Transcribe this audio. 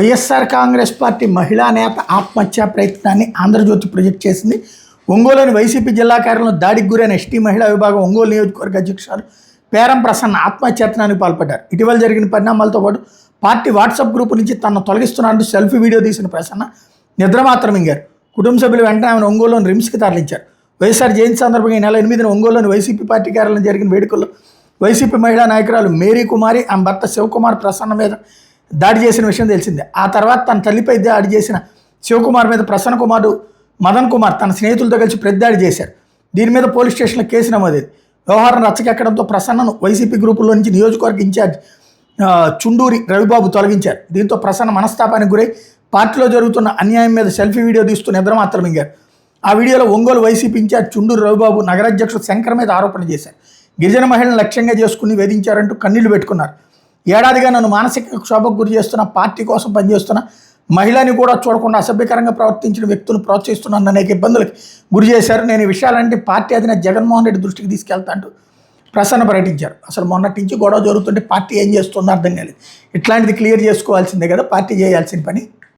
YSR Congress party మహిళా నేత ఆత్మహత్యా ప్రయత్నాన్ని ఆంధ్రజ్యోతి ప్రొజెక్ట్ చేసింది. ఒంగోలులోని వైసీపీ జిల్లా కార్యాలయంలో దాడికి గురైన ఎస్టీ మహిళా విభాగం ఒంగోలు నియోజకవర్గ అధ్యక్షురాలు పేరం ప్రసన్న ఆత్మహత్యాయత్నానికి పాల్పడ్డారు. ఇటీవల జరిగిన పరిణామాలతో పాటు పార్టీ వాట్సాప్ గ్రూపు నుంచి తనను తొలగిస్తున్నారంటూ సెల్ఫీ వీడియో తీసిన ప్రసన్న నిద్ర మాత్రం మింగారు. కుటుంబ సభ్యులు వెంటనే ఆమెను ఒంగోలులోని రిమ్స్కి తరలించారు. వైఎస్ఆర్ జయంతి సందర్భంగా ఈ నెల 8న ఒంగోలులోని వైసీపీ పార్టీ కార్యాలయం జరిగిన వేడుకల్లో వైసీపీ మహిళా నాయకురాలు మేరీ కుమారి ఆమె భర్త శివకుమార్ ప్రసన్న మీద దాడి చేసిన విషయం తెలిసిందే. ఆ తర్వాత తన తల్లిపై దాడి చేసిన శివకుమార్ మీద ప్రసన్న కుమారుడు మదన్ కుమార్ తన స్నేహితులతో కలిసి ప్రతిదాడి చేశారు. దీని మీద పోలీస్ స్టేషన్లో కేసు నమోదైంది. వ్యవహారం రచ్చకెక్కడంతో ప్రసన్నను వైసీపీ గ్రూపులో నుంచి నియోజకవర్గ ఇన్ఛార్జ్ చుండూరి రవిబాబు తొలగించారు. దీంతో ప్రసన్న మనస్తాపానికి గురై పార్టీలో జరుగుతున్న అన్యాయం మీద సెల్ఫీ వీడియో తీస్తూ నిద్రమాత్రం మింగారు. ఆ వీడియోలో ఒంగోలు వైసీపీ ఇన్ఛార్జ్ చుండూరి రవిబాబు నగరాధ్యక్షుడు శంకర్ మీద ఆరోపణ చేశారు. గిరిజన మహిళలను లక్ష్యంగా చేసుకుని వేధించారంటూ కన్నీళ్లు పెట్టుకున్నారు. ఏడాదిగా నన్ను మానసిక క్షోభకు గురి చేస్తున్న, పార్టీ కోసం పనిచేస్తున్న మహిళని కూడా చూడకుండా అసభ్యకరంగా ప్రవర్తించిన వ్యక్తులు ప్రోత్సహిస్తున్నాను, అనేక ఇబ్బందులకు గురి చేశారు. నేను ఈ విషయాలంటే పార్టీ అధినేత జగన్మోహన్ రెడ్డి దృష్టికి తీసుకెళ్తా అంటూ ప్రసన్న ప్రకటించారు. అసలు మొన్నటి నుంచి గొడవ జరుగుతుంటే పార్టీ ఏం చేస్తుందో అర్థం కాలేదు. ఇట్లాంటిది క్లియర్ చేసుకోవాల్సిందే కదా పార్టీ చేయాల్సిన పని.